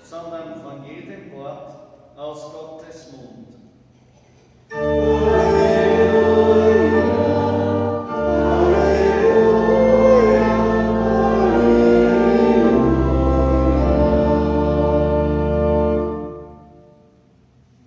sondern von jedem Wort aus Gottes Mund.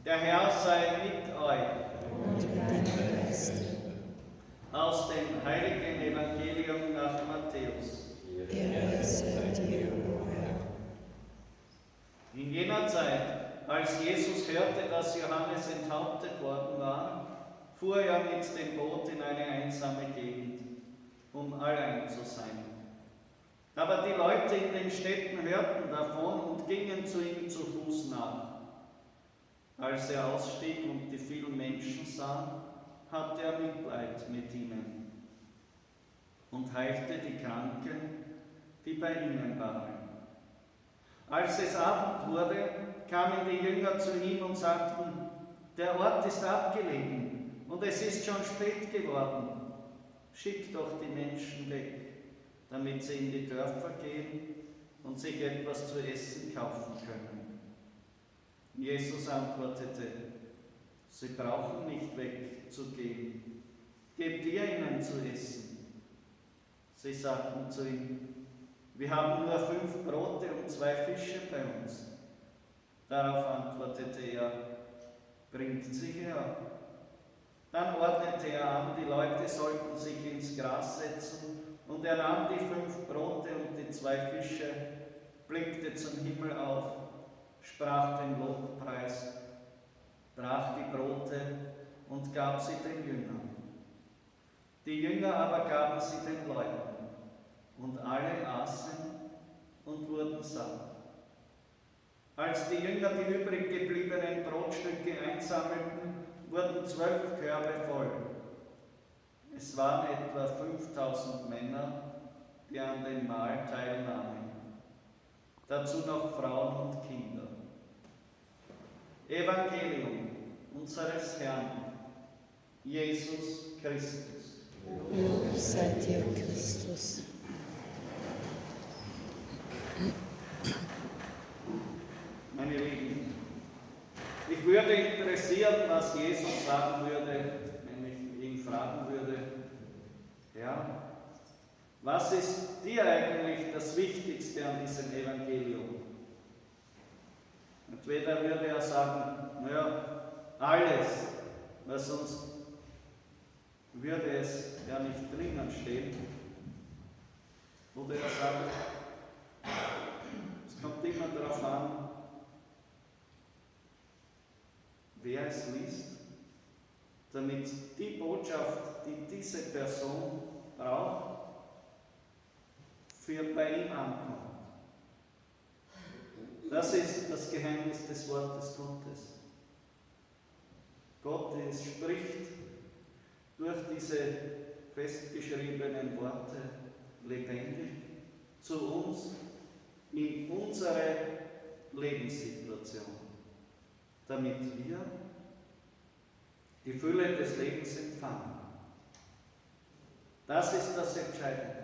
Der Herr sei mit euch. Aus dem heiligen Evangelium nach Matthäus. Ehre sei dir, o Herr. In jener Zeit, als Jesus hörte, dass Johannes enthauptet worden war, fuhr er mit dem Boot in eine einsame Gegend, um allein zu sein. Aber die Leute in den Städten hörten davon und gingen zu ihm zu Fuß nach. Als er ausstieg und die vielen Menschen sah, hatte er Mitleid mit ihnen und heilte die Kranken, die bei ihnen waren. Als es Abend wurde, kamen die Jünger zu ihm und sagten: Der Ort ist abgelegen und es ist schon spät geworden. Schickt doch die Menschen weg, damit sie in die Dörfer gehen und sich etwas zu essen kaufen können. Jesus antwortete: Sie brauchen nicht wegzugehen. Gebt ihr ihnen zu essen. Sie sagten zu ihm: Wir haben nur 5 Brote und 2 Fische bei uns. Darauf antwortete er: Bringt sie her. Dann ordnete er an, die Leute sollten sich ins Gras setzen, und er nahm die 5 Brote und die 2 Fische, blickte zum Himmel auf, sprach den Lobpreis, brach die Brote und gab sie den Jüngern. Die Jünger aber gaben sie den Leuten, und alle aßen und wurden satt. Als die Jünger die übrig gebliebenen Brotstücke einsammelten, wurden 12 Körbe voll. Es waren etwa 5000 Männer, die an dem Mahl teilnahmen. Dazu noch Frauen und Kinder. Evangelium unseres Herrn, Jesus Christus. Lob sei dir, Christus. Meine Lieben, mich würde interessieren, was Jesus sagen würde, wenn ich ihn fragen würde: Ja, was ist dir eigentlich das Wichtigste an diesem Evangelium? Entweder würde er sagen: Naja, alles, weil sonst würde es ja nicht drinnen stehen. Oder er sagt: Es kommt immer darauf an, wer es liest, damit die Botschaft, die diese Person braucht, für bei ihm ankommt. Das ist das Geheimnis des Wortes Gottes. Gott spricht durch diese festgeschriebenen Worte lebendig zu uns in unsere Lebenssituation, damit wir die Fülle des Lebens empfangen. Das ist das Entscheidende.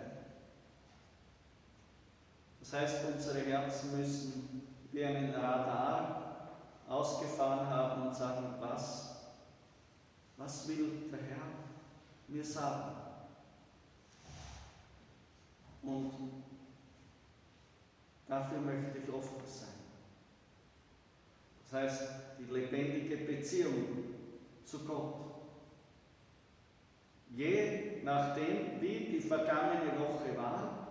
Das heißt, unsere Herzen müssen wie einen Radar ausgefahren haben und sagen: Was will der Herr mir sagen? Und dafür möchte ich offen sein. Das heißt, die lebendige Beziehung zu Gott. Je nachdem, wie die vergangene Woche war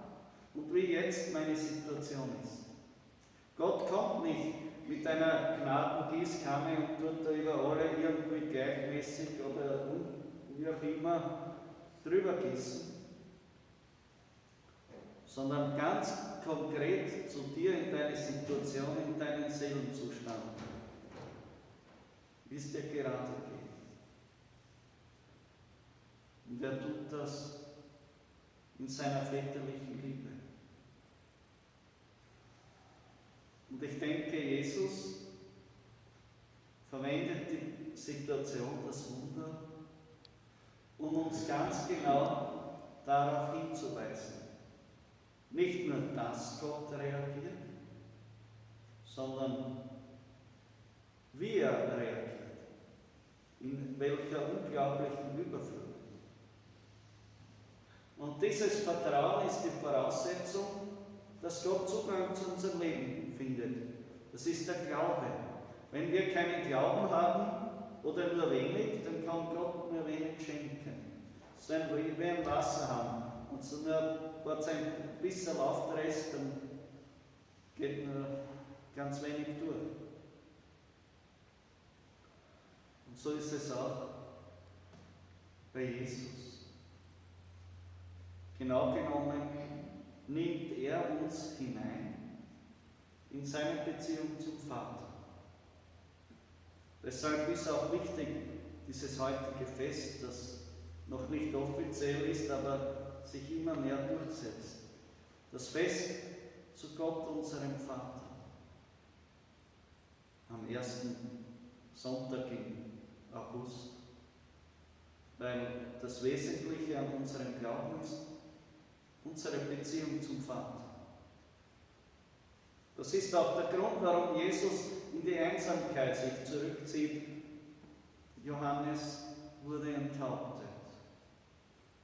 und wie jetzt meine Situation ist. Gott kommt nicht mit einer Gnadengießkanne und tut da über alle irgendwie gleichmäßig oder wie auch immer drüber gießen, sondern ganz konkret zu dir in deine Situation, in deinen Seelenzustand, wie es dir gerade geht. Und er tut das in seiner väterlichen Liebe. Und ich denke, Jesus verwendet die Situation, das Wunder, um uns ganz genau darauf hinzuweisen. Nicht nur, dass Gott reagiert, sondern wie er reagiert, in welcher unglaublichen Überfluss. Und dieses Vertrauen ist die Voraussetzung, dass Gott Zugang zu unserem Leben findet. Das ist der Glaube. Wenn wir keinen Glauben haben oder nur wenig, dann kann Gott nur wenig schenken. Es ist wie ein Wasserhahn. Und so nur ein paar Zentner bisschen läuft der Rest, dann geht nur ganz wenig durch. Und so ist es auch bei Jesus. Genau genommen nimmt er uns hinein in seine Beziehung zum Vater. Deshalb ist auch wichtig, dieses heutige Fest, das noch nicht offiziell ist, aber sich immer mehr durchsetzt. Das Fest zu Gott, unserem Vater. Am ersten Sonntag im August. Weil das Wesentliche an unserem Glauben ist unsere Beziehung zum Vater. Das ist auch der Grund, warum Jesus in die Einsamkeit sich zurückzieht. Johannes wurde enthauptet.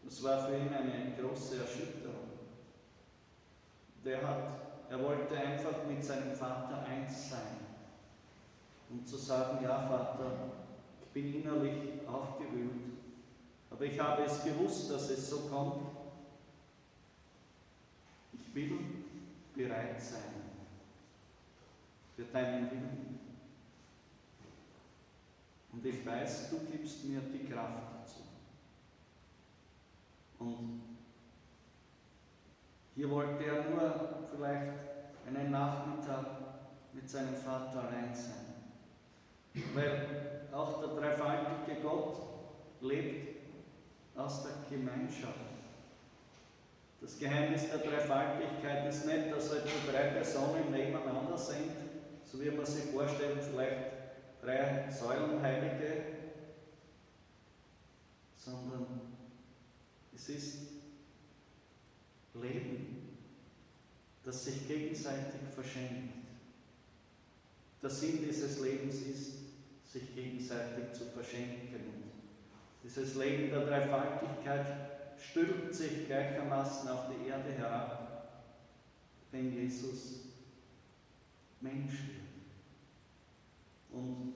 Das war für ihn eine große Erschütterung. Er wollte einfach mit seinem Vater eins sein und zu sagen, ja Vater, ich bin innerlich aufgewühlt, aber ich habe es gewusst, dass es so kommt. Ich will bereit sein für deinen Willen. Und ich weiß, du gibst mir die Kraft dazu. Und hier wollte er nur vielleicht einen Nachmittag mit seinem Vater allein sein. Weil auch der dreifaltige Gott lebt aus der Gemeinschaft. Das Geheimnis der Dreifaltigkeit ist nicht, dass halt die drei Personen nebeneinander sind, so wie man sich vorstellt, vielleicht drei Säulenheilige, sondern es ist Leben, das sich gegenseitig verschenkt. Der Sinn dieses Lebens ist, sich gegenseitig zu verschenken. Und dieses Leben der Dreifaltigkeit stülpt sich gleichermaßen auf die Erde herab, wenn Jesus Mensch wird. Und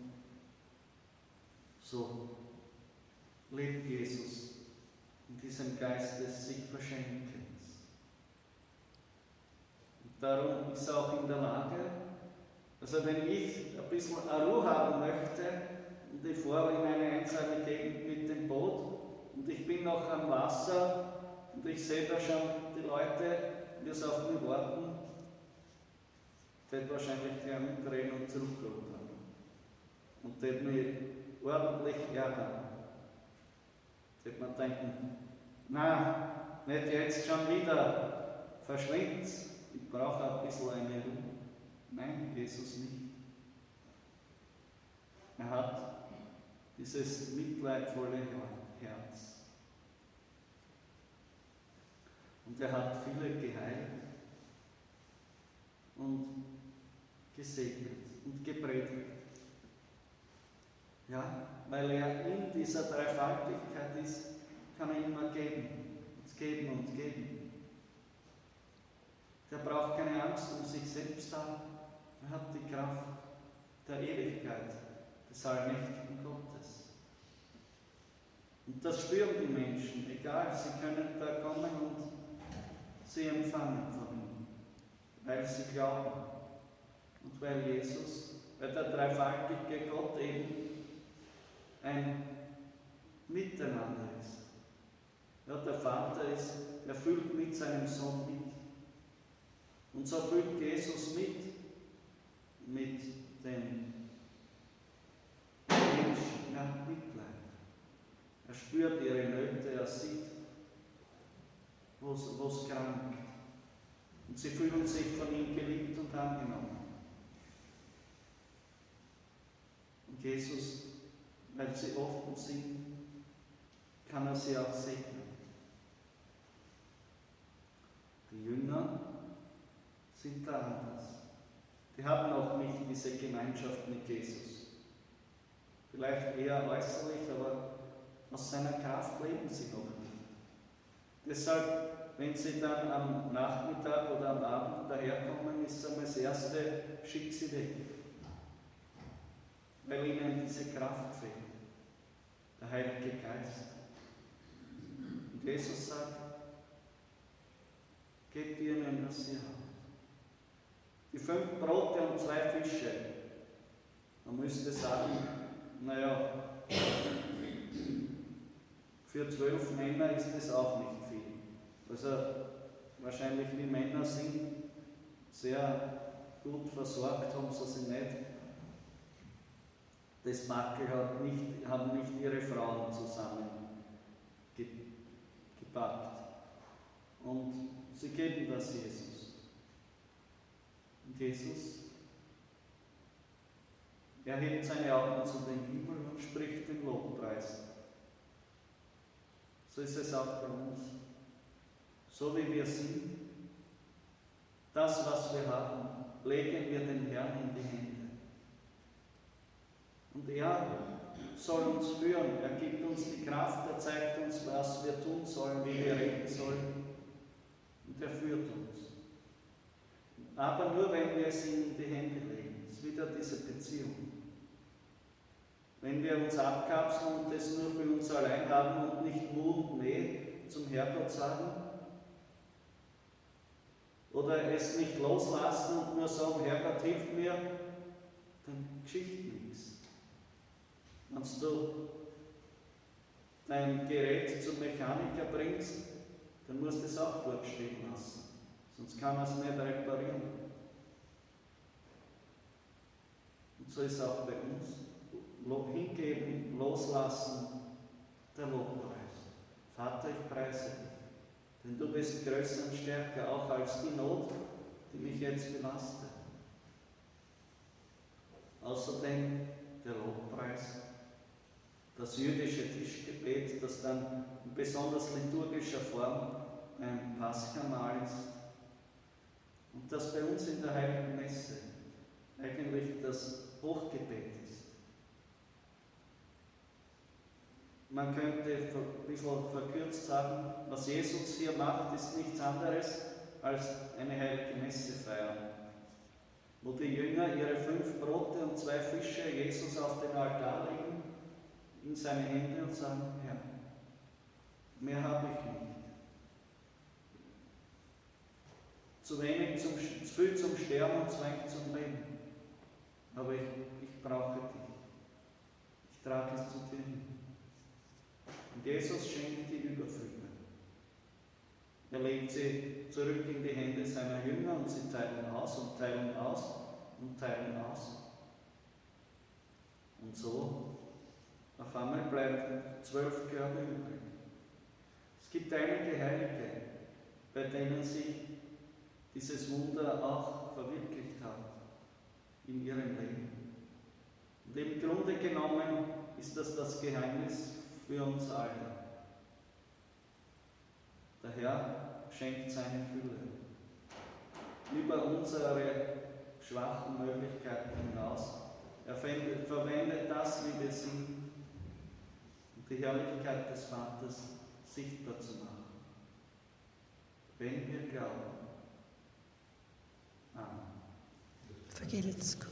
so lebt Jesus in diesem Geist des sich Verschenkens. Und darum ist er auch in der Lage, also wenn ich ein bisschen Ruhe haben möchte und ich fahre in eine einsame Gegend mit dem Boot und ich bin noch am Wasser und ich sehe da schon die Leute, die es auf mich warten, wird wahrscheinlich gleich umdrehen und zurückrudern. Und wird mich ordentlich ärgern. Wird man denken, na, nicht jetzt schon wieder, verschwind's, ich brauche ein bisschen eine Ruhe. Nein, Jesus nicht. Er hat dieses mitleidvolle Herz. Und er hat viele geheilt und gesegnet und gepredigt. Ja, weil er in dieser Dreifaltigkeit ist, kann er immer geben und geben und geben. Der braucht keine Angst um sich selbst haben. Er hat die Kraft der Ewigkeit, des allmächtigen Gottes. Und das spüren die Menschen, egal, sie können da kommen und sie empfangen von ihm, weil sie glauben. Und weil Jesus, weil der dreifaltige Gott eben ein Miteinander ist. Ja, der Vater ist, er fühlt mit seinem Sohn mit. Und so fühlt Jesus mit den Menschen. Er hat Mitleid. Er spürt ihre Nöte, er sieht, wo es krankt. Und sie fühlen sich von ihm geliebt und angenommen. Und Jesus, weil sie offen sind, kann er sie auch segnen. Die Jünger sind da anders. die haben noch nicht diese Gemeinschaft mit Jesus. Vielleicht eher äußerlich, aber aus seiner Kraft leben sie noch nicht. Deshalb, wenn sie dann am Nachmittag oder am Abend daherkommen, ist einmal das Erste, schick sie weg. Weil ihnen diese Kraft fehlt. Der Heilige Geist. Und Jesus sagt, gebt ihnen, was sie haben. Die 5 Brote und 2 Fische. Man müsste sagen, naja, für 12 Männer ist es auch nicht viel. Also wahrscheinlich die Männer sind sehr gut versorgt, haben sie sich nicht. Das Backel haben nicht ihre Frauen zusammen gepackt. Und sie geben das Jesus. Und Jesus, er hebt seine Augen zu den Himmel und spricht den Lobpreis. So ist es auch bei uns. So wie wir sind, das, was wir haben, legen wir den Herrn in die Hände. Und er soll uns führen, er gibt uns die Kraft, er zeigt uns, was wir tun sollen, wie wir reden sollen. Und er führt uns. Aber nur, wenn wir es ihm in die Hände legen. Das ist wieder diese Beziehung. Wenn wir uns abkapseln und es nur für uns allein haben und nicht Mu und Nee zum Herrgott sagen, oder es nicht loslassen und nur sagen, Herrgott, hilf mir, dann geschieht nichts. Wenn du dein Gerät zum Mechaniker bringst, dann musst du es auch dort stehen lassen. Sonst kann man es nicht reparieren. Und so ist es auch bei uns. Hingeben, loslassen, der Lobpreis. Vater, ich preise dich, denn du bist größer und stärker, auch als die Not, die mich jetzt belastet. Außerdem der Lobpreis, das jüdische Tischgebet, das dann in besonders liturgischer Form ein Paschamahl ist. Und das bei uns in der Heiligen Messe eigentlich das Hochgebet ist. Man könnte ein bisschen verkürzt sagen, was Jesus hier macht, ist nichts anderes als eine Heilige Messe feiern, wo die Jünger ihre 5 Brote und 2 Fische Jesus auf den Altar legen, in seine Hände und sagen, Herr, mehr habe ich nicht. Zu viel zum Sterben und zu wenig zum Leben. Aber ich brauche dich. Ich trage es zu dir hin. Und Jesus schenkt die Überfülle. Er legt sie zurück in die Hände seiner Jünger und sie teilen aus und teilen aus und teilen aus. Und so, auf einmal bleiben 12 Körbe übrig. Es gibt einige Heilige, bei denen sich dieses Wunder auch verwirklicht hat in ihrem Leben. Und im Grunde genommen ist das Geheimnis für uns alle. Der Herr schenkt seine Fülle über unsere schwachen Möglichkeiten hinaus. Er verwendet das, wie wir sind, um die Herrlichkeit des Vaters sichtbar zu machen. Wenn wir glauben. Amen. Vergelt's Gott.